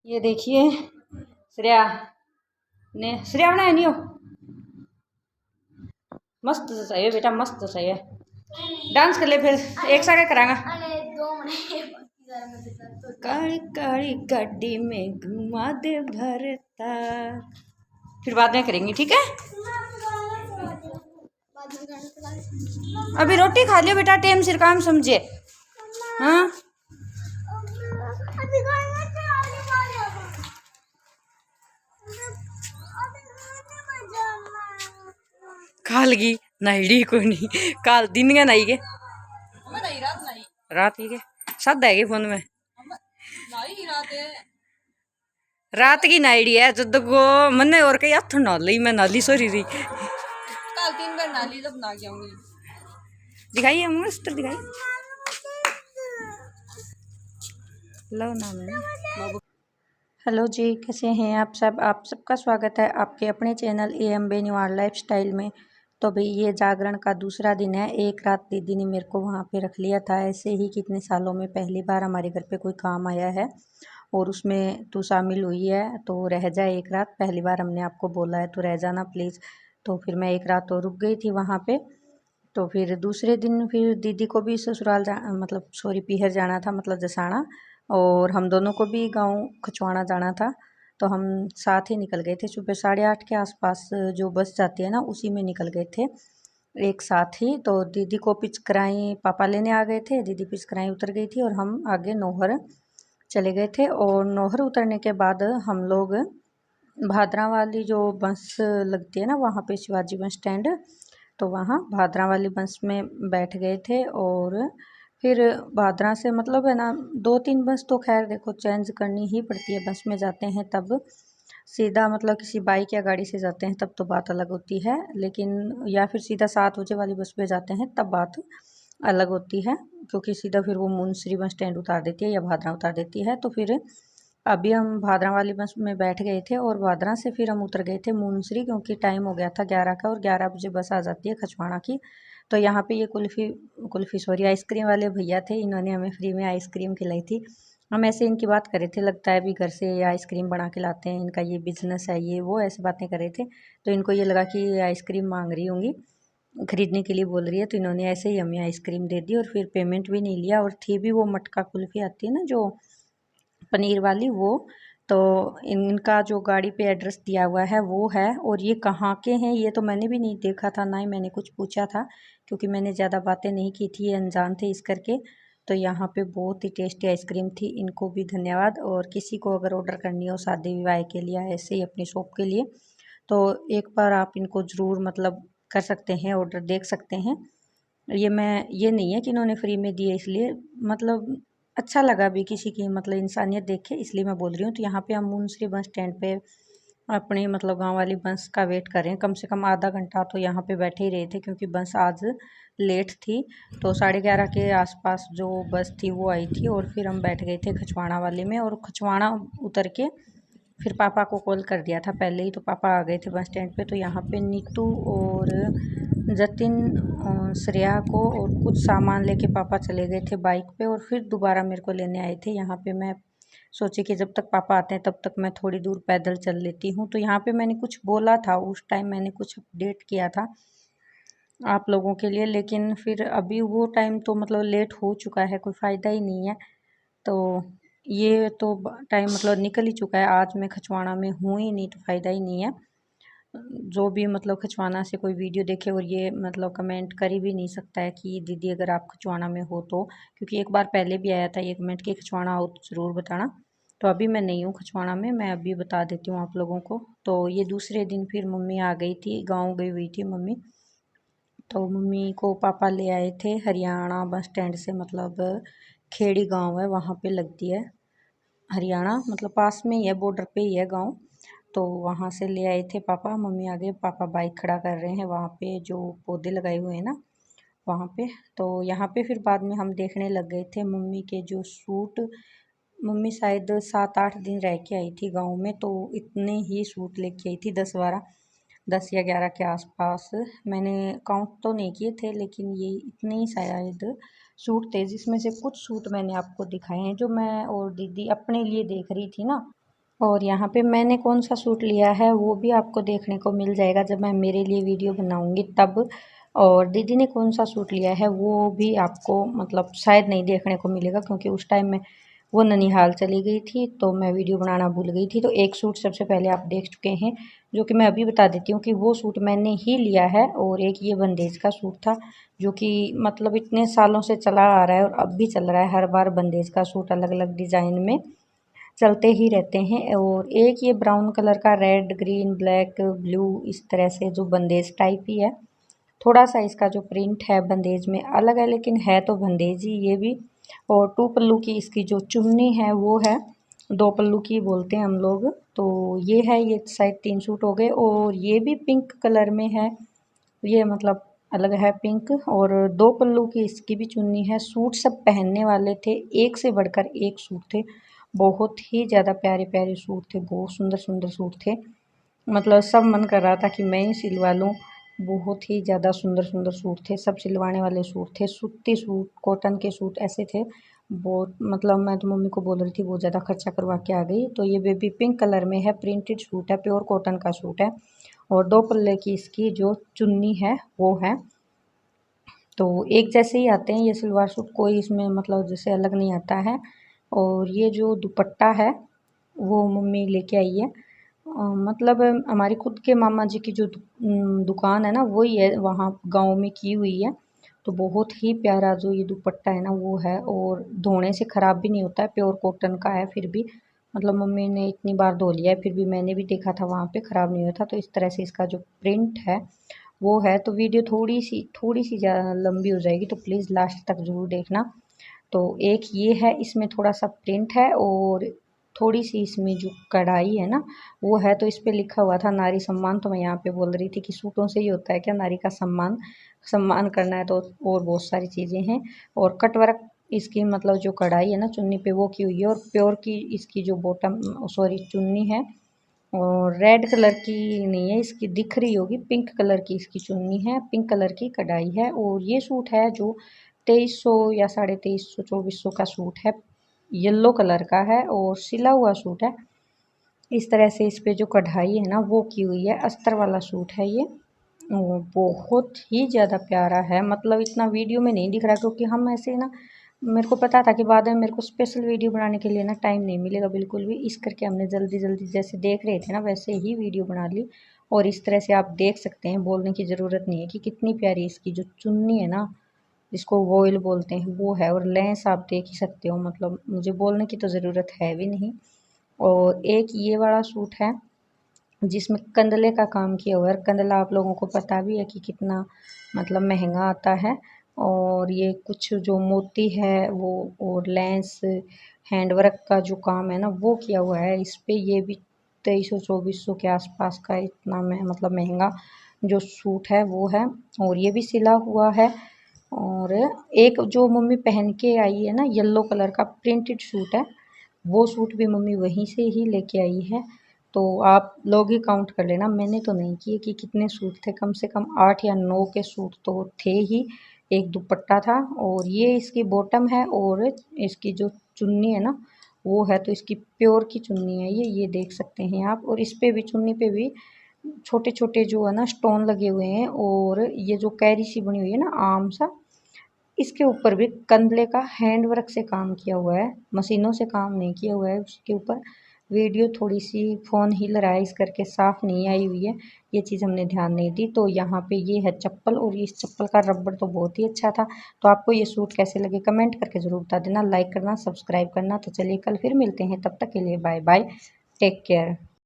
ये देखिए श्रेया ने श्रेया बनाया नहीं हो मस्त सही है बेटा मस्त सही है। डांस कर ले फिर एक साथ करांगा। काली काली गाड़ी में घुमा दे भरता फिर बाद में करेंगे ठीक है। अभी रोटी खा लियो बेटा टाइम सिर काम समझे। हाँ काल की नाइडी को नहीं काल दिन का नाई के रात ही के सद है फोन में रात की नाइडी है जद को मन्ने और कई हाथ नाली मैं नाली सोरी रही काल 3 बार नाली जब ना जाऊंगी दिखाइए मस्त दिखाइए लो नाम है। हेलो जी कैसे हैं आप सब। आप सबका स्वागत है आपके अपने चैनल AM बेनीवाल लाइफस्टाइल में। तो भाई ये जागरण का दूसरा दिन है। एक रात दीदी ने मेरे को वहाँ पे रख लिया था ऐसे ही कितने सालों में पहली बार हमारे घर पे कोई काम आया है और उसमें तू शामिल हुई है तो रह जाए एक रात। पहली बार हमने आपको बोला है तो रह जाना प्लीज़। तो फिर मैं एक रात तो रुक गई थी वहाँ पे। तो फिर दूसरे दिन फिर दीदी को भी ससुराल मतलब सॉरी पीहर जाना था मतलब जसाना और हम दोनों को भी गांव खचवाना जाना था। तो हम साथ ही निकल गए थे सुबह 8:30 के आसपास जो बस जाती है ना उसी में निकल गए थे एक साथ ही। तो दीदी को पिचकराई पापा लेने आ गए थे। दीदी पिचकराई उतर गई थी और हम आगे नौहर चले गए थे। और नौहर उतरने के बाद हम लोग भादरा वाली जो बस लगती है ना वहाँ पे शिवाजी बस स्टैंड तो वहाँ भादरा वाली बस में बैठ गए थे। और फिर भादरा से मतलब है ना 2-3 बस तो खैर देखो चेंज करनी ही पड़ती है। बस में जाते हैं तब सीधा मतलब किसी बाइक या गाड़ी से जाते हैं तब तो बात अलग होती है लेकिन या फिर सीधा 7 बजे वाली बस में जाते हैं तब बात अलग होती है क्योंकि सीधा फिर वो मुंसरी बस स्टैंड उतार देती है या भादरा उतार देती है। तो फिर अभी हम भादरा वाली बस में बैठ गए थे और भादरा से फिर हम उतर गए थे मुंसरी क्योंकि टाइम हो गया था 11 का और 11 बजे बस आ जाती है खचवाड़ा की। तो यहाँ पे ये कुल्फ़ी सॉरी आइसक्रीम वाले भैया थे इन्होंने हमें फ्री में आइसक्रीम खिलाई थी। हम ऐसे इनकी बात कर रहे थे लगता है अभी घर से ये आइसक्रीम बना के लाते हैं इनका ये बिजनेस है ये वो ऐसे बातें कर रहे थे। तो इनको ये लगा कि ये आइसक्रीम मांग रही होंगी खरीदने के लिए बोल रही है तो इन्होंने ऐसे ही हमें आइसक्रीम दे दी और फिर पेमेंट भी नहीं लिया। और थी भी वो मटका कुल्फ़ी आती है ना जो पनीर वाली वो। तो इनका जो गाड़ी पे एड्रेस दिया हुआ है वो है और ये कहाँ के हैं ये तो मैंने भी नहीं देखा था ना ही मैंने कुछ पूछा था क्योंकि मैंने ज़्यादा बातें नहीं की थी ये अनजान थे इस करके। तो यहाँ पे बहुत ही टेस्टी आइसक्रीम थी इनको भी धन्यवाद। और किसी को अगर ऑर्डर करनी हो शादी विवाह के लिए ऐसे ही अपनी शॉप के लिए तो एक बार आप इनको ज़रूर मतलब कर सकते हैं ऑर्डर देख सकते हैं। ये नहीं है कि इन्होंने फ्री में दिए इसलिए मतलब अच्छा लगा भी किसी की मतलब इंसानियत देख के इसलिए मैं बोल रही हूँ। तो यहाँ पे हम मुंसरी बस स्टैंड पे अपने मतलब गांव वाली बस का वेट कर रहे हैं कम से कम आधा घंटा तो यहाँ पे बैठे ही रहे थे क्योंकि बस आज लेट थी। तो 11:30 के आसपास जो बस थी वो आई थी और फिर हम बैठ गए थे खचवाड़ा वाले में। और खचवाड़ा उतर के फिर पापा को कॉल कर दिया था पहले ही तो पापा आ गए थे बस स्टैंड पे। तो यहाँ पे नीतू और जतिन श्रेया को और कुछ सामान लेके पापा चले गए थे बाइक पे और फिर दोबारा मेरे को लेने आए थे। यहाँ पे मैं सोची कि जब तक पापा आते हैं तब तक मैं थोड़ी दूर पैदल चल लेती हूँ। तो यहाँ पे मैंने कुछ बोला था उस टाइम मैंने कुछ अपडेट किया था आप लोगों के लिए लेकिन फिर अभी वो टाइम तो मतलब लेट हो चुका है कोई फ़ायदा ही नहीं है। तो ये तो टाइम मतलब निकल ही चुका है आज मैं खचवाड़ा में हूँ ही नहीं तो फ़ायदा ही नहीं है। जो भी मतलब खचवाना से कोई वीडियो देखे और ये मतलब कमेंट कर ही भी नहीं सकता है कि दीदी अगर आप खचवाना में हो तो क्योंकि एक बार पहले भी आया था ये कमेंट कि खचवाना हो तो ज़रूर बताना। तो अभी मैं नहीं हूँ खचवाड़ा में मैं अभी बता देती हूँ आप लोगों को। तो ये दूसरे दिन फिर मम्मी आ गई थी गाँव गई हुई थी मम्मी। तो मम्मी को पापा ले आए थे हरियाणा बस स्टैंड से मतलब खेड़ी गांव है वहाँ पे लगती है हरियाणा मतलब पास में ही है बॉर्डर पे ही है गांव। तो वहाँ से ले आए थे पापा मम्मी आगे पापा बाइक खड़ा कर रहे हैं वहाँ पे जो पौधे लगाए हुए हैं ना वहाँ पे। तो यहाँ पे फिर बाद में हम देखने लग गए थे मम्मी के जो सूट मम्मी शायद 7-8 दिन रह के आई थी गाँव में तो इतने ही सूट लेके आई थी 10-12 10 या 11 के आसपास। मैंने काउंट तो नहीं किए थे लेकिन ये इतने ही शायद सूट थे जिसमें से कुछ सूट मैंने आपको दिखाए हैं जो मैं और दीदी अपने लिए देख रही थी ना। और यहाँ पे मैंने कौन सा सूट लिया है वो भी आपको देखने को मिल जाएगा जब मैं मेरे लिए वीडियो बनाऊँगी तब। और दीदी ने कौन सा सूट लिया है वो भी आपको मतलब शायद नहीं देखने को मिलेगा, क्योंकि उस टाइम में वो ननिहाल चली गई थी तो मैं वीडियो बनाना भूल गई थी। तो एक सूट सबसे पहले आप देख चुके हैं, जो कि मैं अभी बता देती हूँ कि वो सूट मैंने ही लिया है। और एक ये बंदेज का सूट था, जो कि मतलब इतने सालों से चला आ रहा है और अब भी चल रहा है। हर बार बंदेज का सूट अलग अलग डिज़ाइन में चलते ही रहते हैं। और एक ये ब्राउन कलर का रेड ग्रीन ब्लैक ब्लू इस तरह से जो बंदेज टाइप ही है, थोड़ा सा इसका जो प्रिंट है बंदेज में अलग है, लेकिन है तो बंदेज ही ये भी। और 2 पल्लू की इसकी जो चुन्नी है वो है 2 पल्लू की बोलते हैं हम लोग। तो ये है, ये शायद 3 सूट हो गए। और ये भी पिंक कलर में है, ये मतलब अलग है पिंक। और 2 पल्लू की इसकी भी चुन्नी है। सूट सब पहनने वाले थे, एक से बढ़कर एक सूट थे, बहुत ही ज़्यादा प्यारे प्यारे सूट थे, बहुत सुंदर सुंदर सूट थे। मतलब सब मन कर रहा था कि मैं ही सिलवा लूँ। बहुत ही ज़्यादा सुंदर सुंदर सूट थे, सब सिलवाने वाले सूट थे, सूती सूट कॉटन के सूट ऐसे थे बहुत। मतलब मैं तो मम्मी को बोल रही थी बहुत ज़्यादा खर्चा करवा के आ गई। तो ये बेबी पिंक कलर में है, प्रिंटेड सूट है, प्योर कॉटन का सूट है। और 2 पल्ले की इसकी जो चुन्नी है वो है। तो एक जैसे ही आते हैं ये सलवार सूट, कोई इसमें मतलब जैसे अलग नहीं आता है। और ये जो दुपट्टा है वो मम्मी लेके आई है। मतलब हमारी खुद के मामा जी की जो दुकान है ना वही है, वहाँ गांव में की हुई है। तो बहुत ही प्यारा जो ये दुपट्टा है ना वो है, और धोने से ख़राब भी नहीं होता है, प्योर कॉटन का है फिर भी। मतलब मम्मी ने इतनी बार धो लिया है फिर भी मैंने भी देखा था वहाँ पे ख़राब नहीं हुआ था। तो इस तरह से इसका जो प्रिंट है वो है। तो वीडियो थोड़ी सी ज़्यादा लंबी हो जाएगी, तो प्लीज़ लास्ट तक ज़रूर देखना। तो एक ये है, इसमें थोड़ा सा प्रिंट है और थोड़ी सी इसमें जो कढ़ाई है ना वो है। तो इस पे लिखा हुआ था नारी सम्मान। तो मैं यहाँ पे बोल रही थी कि सूटों से ही होता है क्या नारी का सम्मान, सम्मान करना है तो और बहुत सारी चीज़ें हैं। और कटवर्क इसकी मतलब जो कढ़ाई है ना चुन्नी पे वो की हुई है। और प्योर की इसकी जो बॉटम सॉरी चुन्नी है, और रेड कलर की नहीं है, इसकी दिख रही होगी, पिंक कलर की इसकी चुन्नी है, पिंक कलर की कढ़ाई है। और ये सूट है जो 2300 या 2350 2400 का सूट है, येलो कलर का है और सिला हुआ सूट है। इस तरह से इस पे जो कढ़ाई है ना वो की हुई है, अस्तर वाला सूट है ये। और बहुत ही ज़्यादा प्यारा है, मतलब इतना वीडियो में नहीं दिख रहा क्योंकि हम ऐसे ना, मेरे को पता था कि बाद में मेरे को स्पेशल वीडियो बनाने के लिए ना टाइम नहीं मिलेगा बिल्कुल भी, इस करके हमने जल्दी जल्दी जैसे देख रहे थे ना वैसे ही वीडियो बना ली। और इस तरह से आप देख सकते हैं, बोलने की ज़रूरत नहीं है कि कितनी प्यारी इसकी जो चुन्नी है ना, जिसको वॉयल बोलते हैं वो है। और लेंस आप देख ही सकते हो, मतलब मुझे बोलने की तो ज़रूरत है भी नहीं। और एक ये वाला सूट है जिसमें कंदले का काम किया हुआ है। कंदला आप लोगों को पता भी है कि कितना मतलब महंगा आता है। और ये कुछ जो मोती है वो और लेंस हैंड वर्क का जो काम है ना वो किया हुआ है इस पे। ये भी 2300 2400 के आसपास का इतना में मतलब महंगा जो सूट है वो है। और ये भी सिला हुआ है। और एक जो मम्मी पहन के आई है ना येलो कलर का प्रिंटेड सूट है, वो सूट भी मम्मी वहीं से ही लेके आई है। तो आप लोग ही काउंट कर लेना, मैंने तो नहीं किए कि कितने सूट थे, कम से कम 8 या 9 के सूट तो थे ही। एक दुपट्टा था और ये इसकी बॉटम है और इसकी जो चुन्नी है ना वो है। तो इसकी प्योर की चुन्नी है ये देख सकते हैं आप। और इस पे भी चुन्नी पे भी छोटे छोटे जो है ना स्टोन लगे हुए हैं। और ये जो कैरी सी बनी हुई है ना आम सा, इसके ऊपर भी कंदले का हैंड वर्क से काम किया हुआ है, मशीनों से काम नहीं किया हुआ है उसके ऊपर। वीडियो थोड़ी सी फ़ोन हिल रहा है इस करके साफ़ नहीं आई हुई है, ये चीज़ हमने ध्यान नहीं दी। तो यहाँ पे ये है चप्पल, और इस चप्पल का रबड़ तो बहुत ही अच्छा था। तो आपको ये सूट कैसे लगे कमेंट करके ज़रूर बता देना, लाइक करना, सब्सक्राइब करना। तो चलिए कल फिर मिलते हैं, तब तक के लिए बाय बाय, टेक केयर।